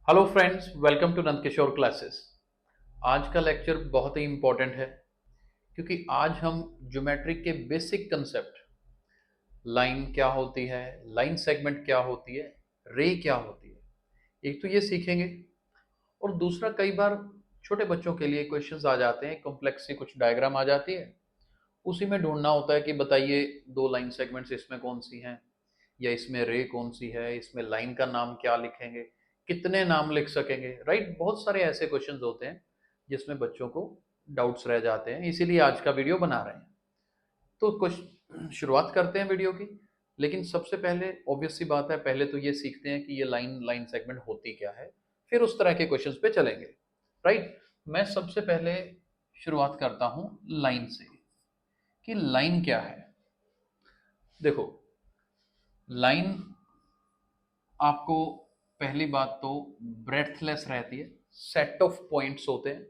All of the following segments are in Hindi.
Hello friends, welcome to Nandkishore classes. आज का लेक्चर बहुत ही इम्पोर्टेंट है क्योंकि आज हम ज्योमेट्री के बेसिक कंसेप्ट, लाइन क्या होती है, लाइन सेगमेंट क्या होती है, रे क्या होती है, एक तो ये सीखेंगे। और दूसरा, कई बार छोटे बच्चों के लिए क्वेश्चंस आ जाते हैं, कॉम्प्लेक्स सी कुछ डायग्राम आ जाती है, उसी में ढूंढना होता है कि बताइए दो लाइन सेगमेंट्स इसमें कौन सी हैं, या इसमें रे कौन सी है, इसमें लाइन का नाम क्या लिखेंगे, कितने नाम लिख सकेंगे, राइट। बहुत सारे ऐसे क्वेश्चंस होते हैं जिसमें बच्चों को डाउट्स रह जाते हैं, इसीलिए आज का वीडियो बना रहे हैं। तो कुछ शुरुआत करते हैं वीडियो की। लेकिन सबसे पहले ऑब्वियस सी बात है, पहले तो ये सीखते हैं कि ये लाइन लाइन सेगमेंट होती क्या है, फिर उस तरह के क्वेश्चंस पे चलेंगे, राइट। मैं सबसे पहले शुरुआत करता हूं लाइन से कि लाइन क्या है। देखो, लाइन आपको पहली बात तो ब्रेथलेस रहती है, सेट ऑफ पॉइंट्स होते हैं,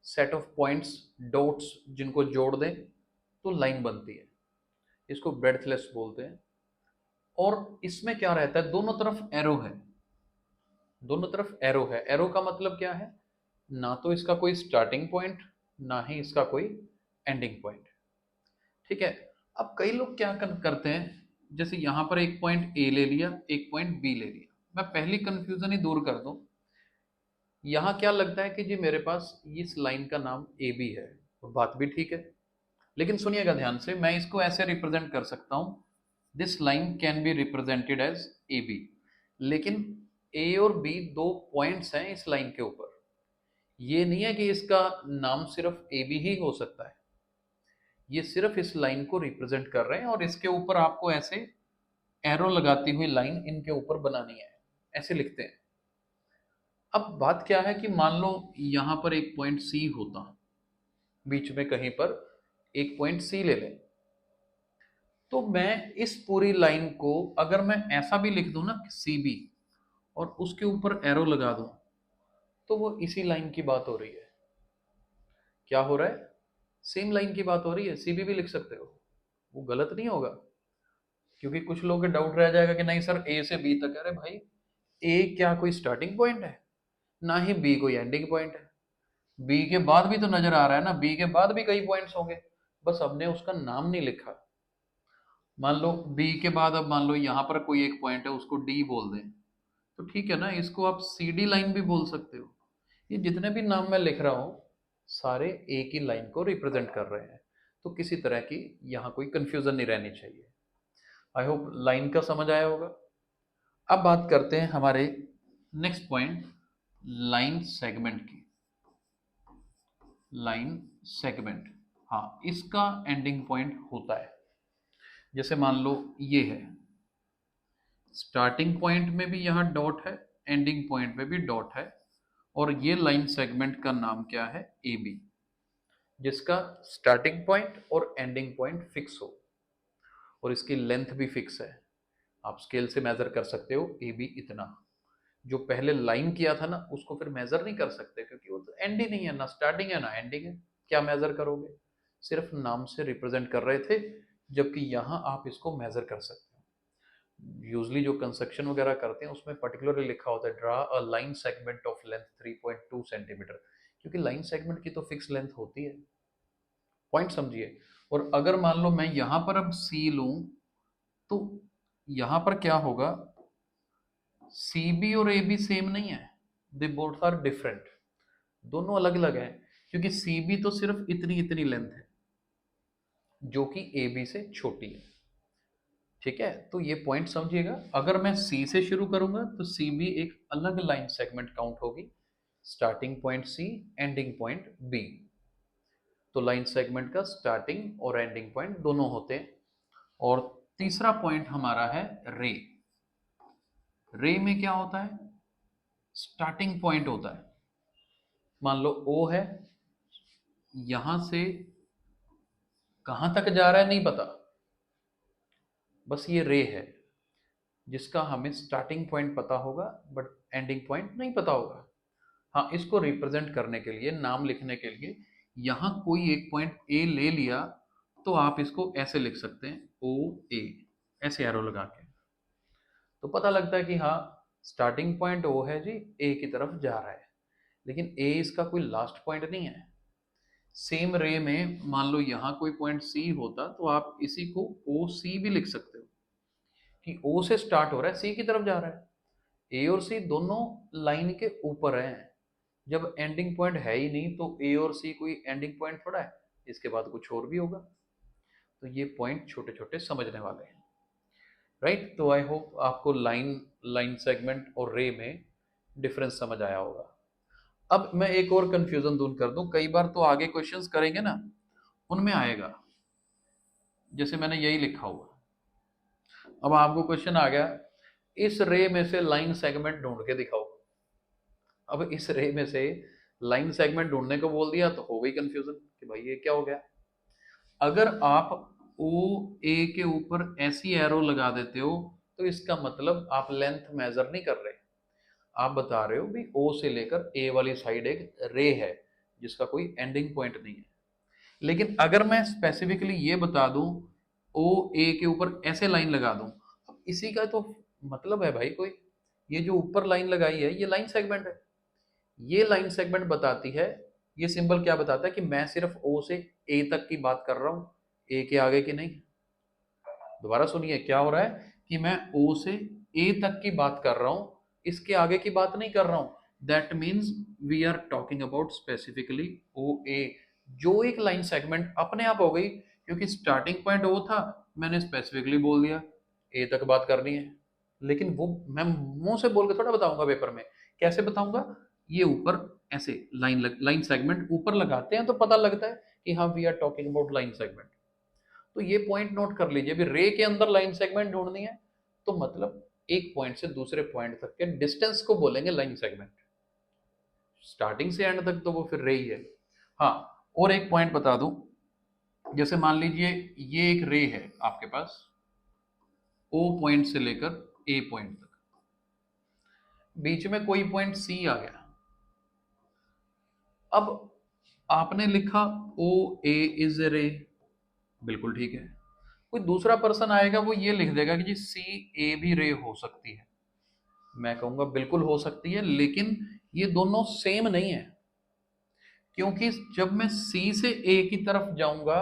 सेट ऑफ पॉइंट्स, डॉट्स जिनको जोड़ दें तो लाइन बनती है, इसको ब्रेथलेस बोलते हैं। और इसमें क्या रहता है, दोनों तरफ एरो है, दोनों तरफ एरो है। एरो का मतलब क्या है, ना तो इसका कोई स्टार्टिंग पॉइंट, ना ही इसका कोई एंडिंग पॉइंट, ठीक है। अब कई लोग क्या करते हैं, जैसे यहां पर एक पॉइंट ए ले लिया, एक पॉइंट बी ले लिया। मैं पहली कंफ्यूजन ही दूर कर दूं, यहां क्या लगता है कि जी मेरे पास इस लाइन का नाम ए बी है, और बात भी ठीक है। लेकिन सुनिएगा ध्यान से, मैं इसको ऐसे रिप्रेजेंट कर सकता हूं, this line can be represented as A B. लेकिन ए और बी दो पॉइंट्स हैं इस लाइन के ऊपर, ये नहीं है कि इसका नाम सिर्फ ए बी ही हो सकता है। ये सिर्फ इस लाइन को रिप्रेजेंट कर रहे हैं, और इसके ऊपर आपको ऐसे एरो लगाती हुई लाइन इनके ऊपर बनानी है, ऐसे लिखते हैं। अब बात क्या है कि मान लो यहां पर एक पॉइंट सी होता, बीच में कहीं पर एक पॉइंट सी ले लें, तो मैं इस पूरी लाइन को अगर मैं ऐसा भी लिख दूं ना सी बी, और उसके ऊपर एरो लगा दूं, तो वो इसी लाइन की बात हो रही है। क्या हो रहा है, सेम लाइन की बात हो रही है, सीबी भी लिख सकते हो, वो गलत नहीं होगा। क्योंकि कुछ लोगों के डाउट रह जाएगा कि नहीं सर ए से बी तक, अरे भाई ए क्या कोई स्टार्टिंग पॉइंट है, ना ही बी कोई एंडिंग पॉइंट है। बी के बाद भी तो नजर आ रहा है ना, बी के बाद भी कई पॉइंट्स होंगे, बस हमने उसका नाम नहीं लिखा। मान लो बी के बाद, अब मान लो यहां पर कोई एक पॉइंट है, उसको डी बोल दें, तो ठीक है ना, इसको आप सी डी लाइन भी बोल सकते हो। ये जितने भी नाम मैं लिख रहा हूं, सारे एक ही लाइन को रिप्रेजेंट कर रहे हैं, तो किसी तरह की यहाँ कोई कंफ्यूजन नहीं रहनी चाहिए। आई होप लाइन का समझ आया होगा। अब बात करते हैं हमारे नेक्स्ट पॉइंट, लाइन सेगमेंट की। लाइन सेगमेंट, हाँ, इसका एंडिंग पॉइंट होता है। जैसे मान लो ये है, स्टार्टिंग पॉइंट में भी यहाँ डॉट है, एंडिंग पॉइंट में भी डॉट है, और ये लाइन सेगमेंट का नाम क्या है, ए बी, जिसका स्टार्टिंग पॉइंट और एंडिंग पॉइंट फिक्स हो, और इसकी लेंथ भी फिक्स है। आप स्केल से मेजर कर सकते हो ए बी इतना। जो पहले लाइन किया था ना, उसको फिर मेजर नहीं कर सकते, क्योंकि वो तो एंड ही नहीं है, ना स्टार्टिंग है ना एंडिंग है। क्या मेजर करोगे, सिर्फ नाम से रिप्रेजेंट कर रहे थे, जबकि यहाँ आप इसको मेजर कर सकते हो। यूजली जो कंस्ट्रक्शन वगैरह करते हैं उसमें पर्टिकुलरली लिखा होता है, draw a line segment of length 3.2 centimetre, क्योंकि लाइन सेगमेंट की तो फिक्स लेंथ होती है। पॉइंट समझिए। और अगर मान लो मैं यहां पर अब सी लूं, तो यहां पर क्या होगा, सी बी और ए बी सेम नहीं है, दे बोथ आर डिफरेंट, दोनों अलग अलग है। क्योंकि सी बी तो सिर्फ इतनी इतनी लेंथ है, जो कि ए बी से छोटी है, ठीक है। तो ये पॉइंट समझिएगा, अगर मैं सी से शुरू करूंगा तो सी बी एक अलग लाइन सेगमेंट काउंट होगी, starting point C, ending point B. तो लाइन सेगमेंट का स्टार्टिंग और एंडिंग पॉइंट दोनों होते हैं। और तीसरा पॉइंट हमारा है रे। रे में क्या होता है, स्टार्टिंग पॉइंट होता है। मान लो ओ है, यहां से कहां तक जा रहा है नहीं पता, बस ये रे है, जिसका हमें स्टार्टिंग पॉइंट पता होगा बट एंडिंग पॉइंट नहीं पता होगा। हाँ, इसको रिप्रेजेंट करने के लिए, नाम लिखने के लिए, यहां कोई एक पॉइंट ए ले लिया, तो आप इसको ऐसे लिख सकते हैं, ओ ए, ऐसे एरो लगा के, तो पता लगता है कि हाँ स्टार्टिंग पॉइंट ओ है जी, ए की तरफ जा रहा है, लेकिन ए इसका कोई लास्ट पॉइंट नहीं है। सेम रे में मान लो यहाँ कोई पॉइंट सी होता तो आप इसी को ओ सी भी लिख सकते हो कि ओ से स्टार्ट हो रहा है, सी की तरफ जा रहा है। ए और सी दोनों लाइन के ऊपर हैं। जब एंडिंग पॉइंट है ही नहीं तो ए और सी कोई एंडिंग पॉइंट थोड़ा है, इसके बाद कुछ और भी होगा। तो ये पॉइंट छोटे छोटे समझने वाले हैं, राइट। तो आई होप आपको लाइन लाइन सेगमेंट और रे में डिफरेंस समझ आया होगा। अब मैं एक और कंफ्यूजन दूर कर दूं, कई बार तो आगे क्वेश्चंस करेंगे ना, उनमें आएगा, जैसे मैंने यही लिखा हुआ। अब आपको क्वेश्चन आ गया, इस रे में से लाइन सेगमेंट ढूंढ के दिखाओ। अब इस रे में से लाइन सेगमेंट ढूंढने को बोल दिया तो हो गई कंफ्यूजन कि भाई ये क्या हो गया। अगर आप ओ ए के ऊपर ऐसी एरो लगा देते हो तो इसका मतलब आप लेंथ मेजर नहीं कर रहे, आप बता रहे हो भी ओ से लेकर ए वाली साइड एक रे है जिसका कोई एंडिंग पॉइंट नहीं है। लेकिन अगर मैं स्पेसिफिकली ये बता दूं ओ ए के ऊपर ऐसे लाइन लगा दूं, अब इसी का तो मतलब है भाई कोई, ये जो ऊपर लाइन लगाई है ये लाइन सेगमेंट है। ये लाइन सेगमेंट बताती है, ये सिंबल क्या बताता है कि मैं सिर्फ ओ से ए तक की बात कर रहा हूं, ए के आगे की नहीं। दोबारा सुनिए क्या हो रहा है कि मैं ओ से ए तक की बात कर रहा हूं, इसके आगे की बात नहीं कर रहा हूं। That means we are talking about specifically O A, जो एक लाइन सेगमेंट अपने आप हो गई, क्योंकि स्टार्टिंग पॉइंट ओ था, मैंने स्पेसिफिकली बोल दिया ए तक बात करनी है। लेकिन वो मैं मुंह से बोल के थोड़ा बताऊंगा पेपर में, कैसे बताऊंगा, ये ऊपर ऐसे लाइन सेगमेंट ऊपर लगाते हैं तो पता लगता है कि हाँ we are talking about line segment. तो ये पॉइंट नोट कर लीजिए, अभी रे के अंदर लाइन सेगमेंट ढूंढनी है तो मतलब एक पॉइंट से दूसरे पॉइंट तक के डिस्टेंस को बोलेंगे लाइन सेगमेंट। स्टार्टिंग से एंड तक तो वो फिर रे ही है। हाँ, और एक पॉइंट बता दूं, जैसे मान लीजिए ये एक रे है आपके पास, ओ पॉइंट से लेकर ए पॉइंट तक, बीच में कोई पॉइंट सी आ गया। अब आपने लिखा ओ ए इज ए रे, बिल्कुल ठीक है। कोई दूसरा पर्सन आएगा वो ये लिख देगा कि जी सी ए भी रे हो सकती है, मैं कहूंगा बिल्कुल हो सकती है, लेकिन ये दोनों सेम नहीं है। क्योंकि जब मैं सी से ए की तरफ जाऊंगा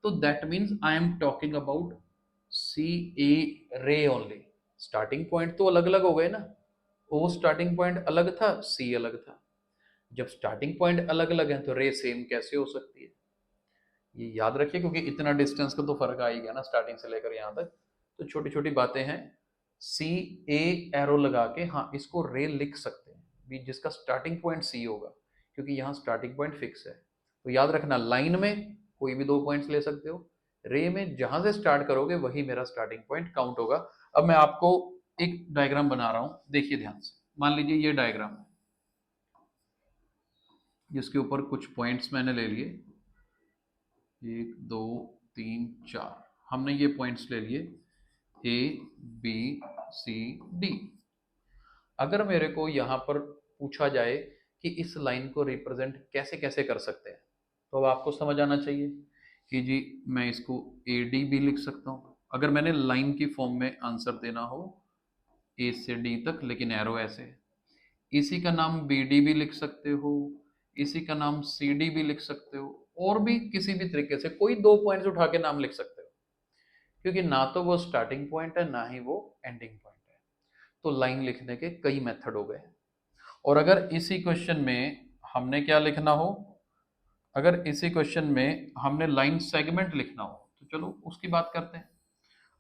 तो that means I am talking about C A ray only. Starting point तो अलग अलग हो गए ना, ओ स्टार्टिंग पॉइंट अलग था, सी अलग था। जब स्टार्टिंग पॉइंट अलग अलग है तो रे सेम कैसे हो सकती है, ये याद रखिए, क्योंकि इतना डिस्टेंस का तो फर्क आ ही गया ना स्टार्टिंग से लेकर यहाँ तक। तो छोटी छोटी बातें हैं। सी ए एरो लगा के हाँ इसको रे लिख सकते हैं भी, जिसका स्टार्टिंग पॉइंट सी होगा, क्योंकि यहाँ स्टार्टिंग पॉइंट फिक्स है। तो याद रखना, लाइन में कोई भी दो पॉइंट्स ले सकते हो, रे में जहां से स्टार्ट करोगे वही मेरा स्टार्टिंग पॉइंट काउंट होगा। अब मैं आपको एक डायग्राम बना रहा हूं, देखिए ध्यान से। मान लीजिए ये डायग्राम है जिसके ऊपर कुछ पॉइंट्स मैंने ले लिए, 1 2 3 4, हमने ये पॉइंट्स ले लिए ए बी सी डी। अगर मेरे को यहाँ पर पूछा जाए कि इस लाइन को रिप्रेजेंट कैसे कैसे कर सकते हैं, तो अब आपको समझ आना चाहिए कि जी मैं इसको ए डी भी लिख सकता हूँ, अगर मैंने लाइन की फॉर्म में आंसर देना हो ए से डी तक, लेकिन एरो ऐसे। इसी का नाम बी डी भी लिख सकते हो, इसी का नाम सी डी भी लिख सकते हो, और भी किसी भी तरीके से कोई दो पॉइंट्स उठा के नाम लिख सकते हो, क्योंकि ना तो वो स्टार्टिंग पॉइंट है ना ही वो एंडिंग पॉइंट है। तो लाइन लिखने के कई मेथड हो गए। और अगर इसी क्वेश्चन में हमने क्या लिखना हो, अगर इसी क्वेश्चन में हमने लाइन सेगमेंट लिखना हो तो चलो उसकी बात करते हैं।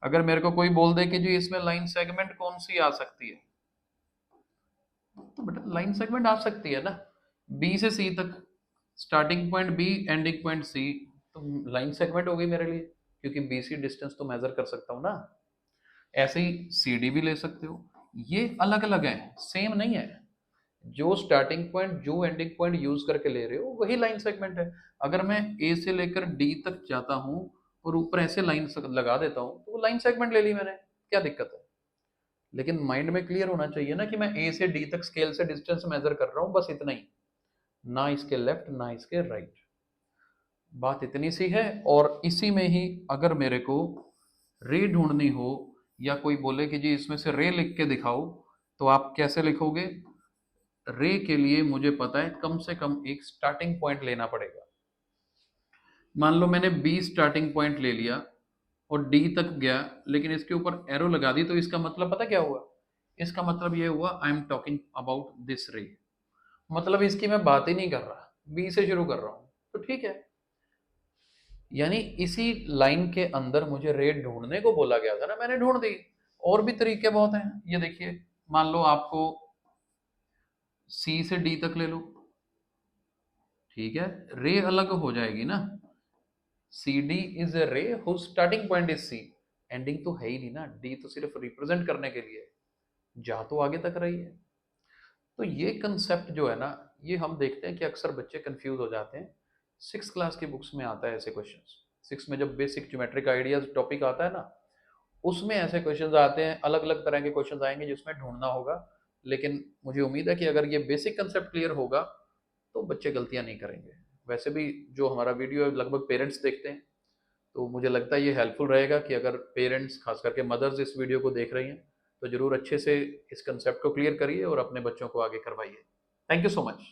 अगर मेरे को कोई बोल दे कि जी इसमें लाइन सेगमेंट कौन सी आ सकती है, तो बेटा लाइन सेगमेंट आ सकती है ना, बी से सी तक, starting point B ending point C, तो लाइन सेगमेंट हो गई मेरे लिए, क्योंकि बी सी डिस्टेंस तो मेजर कर सकता हूं ना। ऐसे ही सी डी भी ले सकते हो, ये अलग अलग है, सेम नहीं है। जो स्टार्टिंग पॉइंट जो एंडिंग पॉइंट यूज करके ले रहे हो वही लाइन सेगमेंट है। अगर मैं ए से लेकर डी तक जाता हूं और ऊपर ऐसे लाइन लगा देता हूं तो वो लाइन सेगमेंट ले ली मैंने, क्या दिक्कत है। लेकिन माइंड में क्लियर होना चाहिए ना कि मैं ए से डी तक स्केल से डिस्टेंस मेजर कर रहा हूं, बस इतना ही, ना इसके लेफ्ट ना इसके राइट, बात इतनी सी है। और इसी में ही अगर मेरे को रे ढूंढनी हो या कोई बोले कि जी इसमें से रे लिख के दिखाओ, तो आप कैसे लिखोगे? रे के लिए मुझे पता है कम से कम एक स्टार्टिंग पॉइंट लेना पड़ेगा। मान लो मैंने बी स्टार्टिंग पॉइंट ले लिया और डी तक गया, लेकिन इसके ऊपर एरो लगा दी, तो इसका मतलब पता क्या हुआ? इसका मतलब ये हुआ आई एम टॉकिंग अबाउट दिस रे, मतलब इसकी मैं बात ही नहीं कर रहा, बी से शुरू कर रहा हूं, तो ठीक है। यानी इसी लाइन के अंदर मुझे रे ढूंढने को बोला गया था ना, मैंने ढूंढ दी। और भी तरीके बहुत हैं, ये देखिए, मान लो आपको सी से डी तक ले लो, ठीक है, रे अलग हो जाएगी ना। C D is a ray who starting point is C, ending तो है ही नहीं ना, डी तो सिर्फ रिप्रेजेंट करने के लिए है, जा तो आगे तक रही है। तो ये कंसेप्ट जो है ना, ये हम देखते हैं कि अक्सर बच्चे कंफ्यूज हो जाते हैं। 6th क्लास की बुक्स में आता है ऐसे क्वेश्चंस। 6 में जब बेसिक ज्योमेट्रिक आइडियाज टॉपिक आता है ना, उसमें ऐसे क्वेश्चंस आते हैं, अलग अलग तरह के क्वेश्चंस आएंगे जिसमें ढूंढना होगा। लेकिन मुझे उम्मीद है कि अगर ये बेसिक कंसेप्ट क्लियर होगा तो बच्चे गलतियां नहीं करेंगे। वैसे भी जो हमारा वीडियो है लगभग पेरेंट्स देखते हैं, तो मुझे लगता है ये हेल्पफुल रहेगा कि अगर पेरेंट्स, खास करके मदर्स, इस वीडियो को देख रही हैं तो जरूर अच्छे से इस कंसेप्ट को क्लियर करिए और अपने बच्चों को आगे करवाइए। Thank you so much.